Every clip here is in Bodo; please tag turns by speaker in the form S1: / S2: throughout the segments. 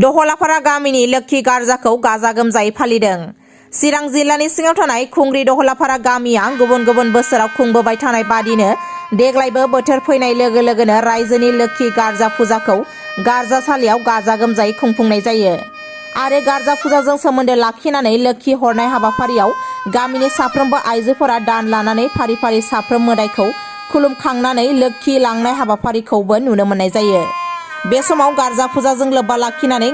S1: दहलाफारा गामिनि लोक्षि गार्जाखौ गाजा गोमजायै फालिदों। चिरां जिल्लानि सिङाव थानाय खुंग्रि दहलाफारा गामिया गुबुन गुबुन बोसोराव खुंबोबाय थानाय बादिनो देग्लायबो बोथोर फैनाय लोगो लोगोनो रायजोनि लोक्षि गार्जा फुजाखौ गार्जासालियाव गाजा गोमजायै खुंफुंनाय जायो आरो गार्जा फुजाजों सोमोन्दो लाखिनानै लोक्षि हरनाय हाबाफारियाव गामिनि साफ्रोमबो आइजोफोरा दान लानानै फारि फारि साफ्रोम मोदायखौ खुलुमखांनानै लोक्षि लांनाय हाबाफारिखौबो नुनो मोननाय जायो। बे समाव गार्जा फुजाजों लोब्बा लाखिनानै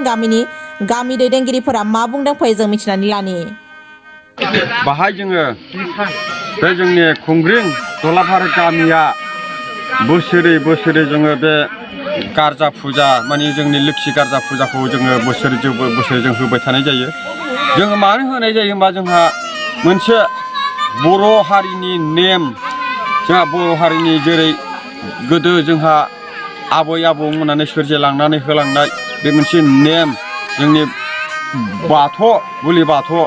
S1: गामि दैदेनगिरिफोरा मा बुंदों फै जों मिथिनानै लानि।
S2: बाहाय जोङो बे जोंनि खुंग्रिं दहलाफारा गामिया बोसोरै जोङो बे गार्जा फुजा माने जोंनि लोक्षि गार्जा फुजाखौ जोङो बोसोरै जों होबाय थानाय जायो। जोङो मानो होनाय जायो होनबा जोंहा मोनसे बर' हारिनि नेम, जोंहा बर' हारिनि जेरै गोदो जोंहा आबै आबौमोनानो सोरजिलांनानै होलांनाय बे मोनसे नेम, जोंनि बाथौ बुलि बाथौ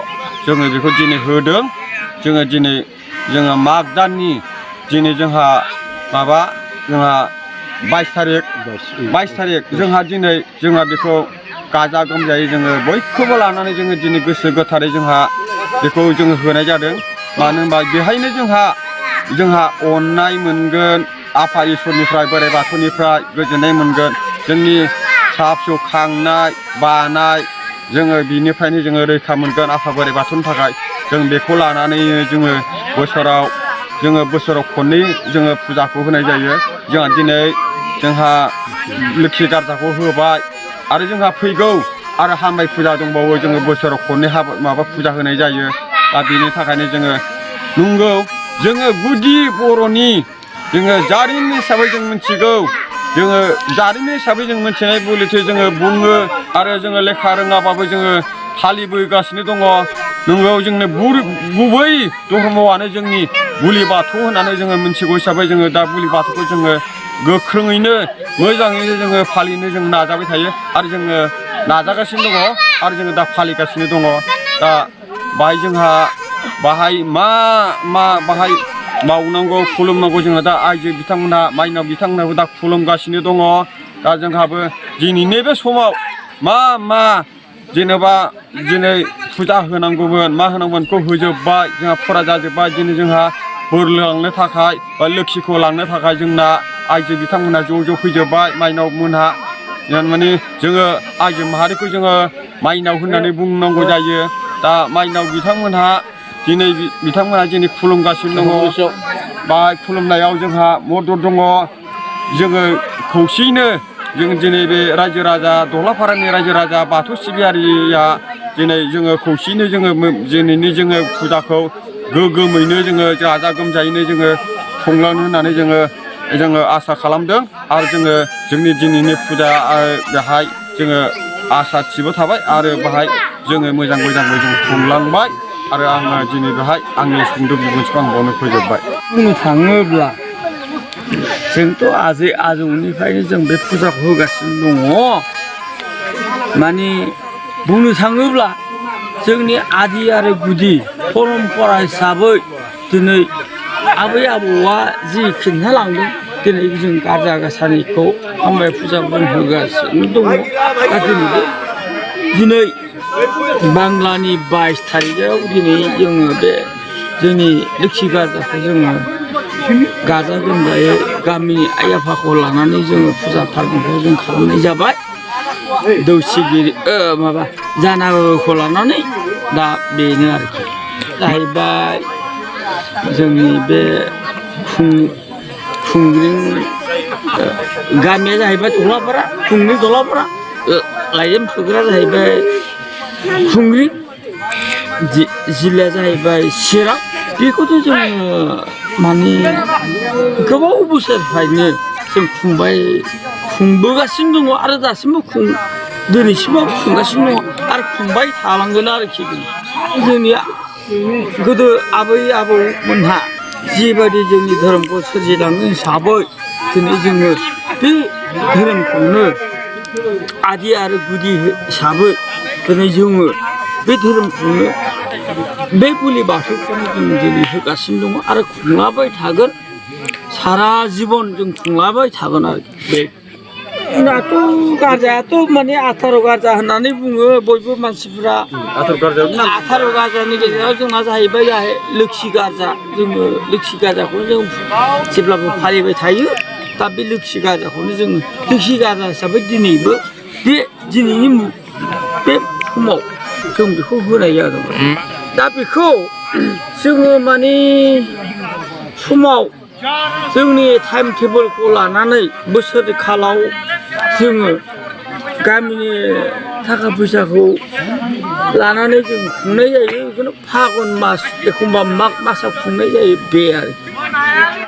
S2: जोङो बेखौ दिनै होदों। जोङो माग दाननि दिनै जोंहा 22 तारिख जोंहा बेखौ गाजा गोमजायै जोङो बयखौबो लानानै जोङो दिनै गोसो गोथारै जोंहा बेखौ जोङो होनाय जादों। मानो होनबा बेहायनो जोंहा अननाय मोनगोन, आफा इसोरनिफ्राय बोराइ बाथौनिफ्राय गोजोननाय मोनगोन। जोंनि फिसा फिसौ खांनाय बानाय जोङो बिनिफ्रायनो जोङो रैखा मोनगोन आफा बोराइ बाथौनि थाखाय। जों बेखौ लानानैनो जोङो बोसोराव खननै जोङो फुजाखौ होनाय जायो। जोंहा दिनै लोक्षि गार्जाखौ होबाय आरो जोंहा फैगौ आरो हामबाय फुजा दंबावो, जोङो बोसोराव खननै फुजा होनाय जायो। दा बेनि थाखायनो जोङो नंगौ जोङो गुदि बर'नि जोङो जारिमिन हिसाबै जों मिथिगौ, जोङो जारिमिन हिसाबै जों मिथिनाय बुलिथे जोङो बुङो आरो जोङो लेखा रोङाबाबो जोङो फालिबोगासिनो दङ। नंगौ जोंनो गुबै धर्मआनो जोंनि बुलि बाथौ होननानै जोङो मिथिगौ हिसाबै जोङो दा बुलि बाथौखौ जोङो गोख्रोङैनो मोजाङैनो जोङो फालिनो जों नाजाबाय थायो आरो जोङो नाजागासिनो दङ आरो जोङो दा फालिगासिनो दङ। दा बाहाय मा बाहाय मावनांगौ खुलुमनांगौ जोंहा दा आइजो बिथांमोनहा माइनाव बिथांमोनहाबो दा खुलुमगासिनो दङ। दा जोंहाबो दिनैनि बे समाव मा जेनेबा दिनै फुजा होनांगौमोन मा होनांगौमोन बेखौ होजोब्बाय, जोंहा फुरा जाजोब्बाय। दिनै जोंहा बोर लांनो थाखाय बा लोक्षिखौ लांनो थाखाय जोंना आइजो बिथांमोनहा ज' फैजोब्बाय। माइनाव मोनहा माने जोङो आइजो माहारिखौ जोङो माइनाव होननानै बुंनांगौ जायो। दा माइनाव बिथांमोनहा दिनै खुलुमगासिनो दङ। बा खुलुमनायाव जोंहा मदद दङ। जोङो खौसेयैनो जों दिनै बे रायजो राजा दहलाफारानि रायजो राजा बाथौ सिबियारिया दिनै जोङो खौसेयैनो दिनैनि जोङो फुजाखौ गोगोमैनो जोङो गाजा गोमजायैनो जोङो खुंलांनो होननानै जोङो आसा खालामदों आरो जोंनि दिनैनि फुजा बेहाय जोङो आसा थिबो थाबाय आरो बाहाय जोङो मोजाङै जों खुंलांबाय आरो आङो दिनै बेहाय आंनि सुंद' बिबुंथिखौ आं बावनो फोजोबबाय।
S3: बुंनो थाङोब्ला जोंथ' आजै आजौनिफ्रायनो जों बे फुजाखौ होगासिनो दङ। माने बुंनो थाङोब्ला जोंनि आदि आरो गुदि परम्परा हिसाबै दिनै आबै आबौआ जि खिन्थालांदों, दिनै जों गार्जा गासानिखौ हामबाय फुजाखौ जों होगासिनो दङ। दा दिनै बांलानि 22 तारिखआव दिनै जोङो बे जोंनि लोक्षि गार्जाखौ जोङो गाजा गोमजायै गामिनि आइ आफाखौ लानानै जोङो फुजा फार्मखौ जों खालामनाय जाबाय। दौसिगिरि जानागुरुखौ लानानै दा बेनो आरोखि जाहैबाय जोंनि बे खुंग्रिं गामिया जाहैबाय दहलाफारा, खुंग्रिं दहलाफारा, लाइजाम सोग्राया जाहैबाय खुंग्रिं, जिल्लाया जाहैबाय चिरां। बेखौथ' जोङो माने गोबाव बोसोरनिफ्रायनो जों खुंबोगासिनो दङ आरो दासिमबो दिनैसिमाव खुंगासिनो दङ आरो खुंबाय थालांगोन आरोखि। जोंनिया गोदो आबै आबौमोनहा जिबायदि जोंनि धोरोमखौ सोरजिलांनो हिसाबै दिनै जोङो बे धोरोमखौनो आदि आरो गुदि हिसाबै दिनै जोङो बे धोरोमखौनो बे बुलि बाथौखौनो जों दिनै होगासिनो दङ आरो खुंलांबाय थागोन। सारा जिबन जों खुंलांबाय थागोन आरोखि। बे नाथ' गारजायाथ' माने 18 गारजा होननानै बुङो बयबो मानसिफोरा
S2: 18 गारजा
S3: 18 गारजानि गेजेराव जोंना जाहैबाय लोक्षि गारजा जोङो लोक्षि गारजाखौनो जों जेब्लाबो फालिबाय थायो दा बे लोक्षि गारजाखौनो जोङो लोक्षि गारजा हिसाबै दिनैबो बे दिनैनि बे समाव जों बेखौ होनाय जादों दा बेखौ जोङो माने समाव जोंनि टाइम टेबोलखौ लानानै बोसोर खालाव जोङो गामिनि थाखा फैसाखौ लानानै जों खुंनाय जायो बेखौनो फागुन मास एखमबा माग मासाव खुंनाय जायो बे आरोखि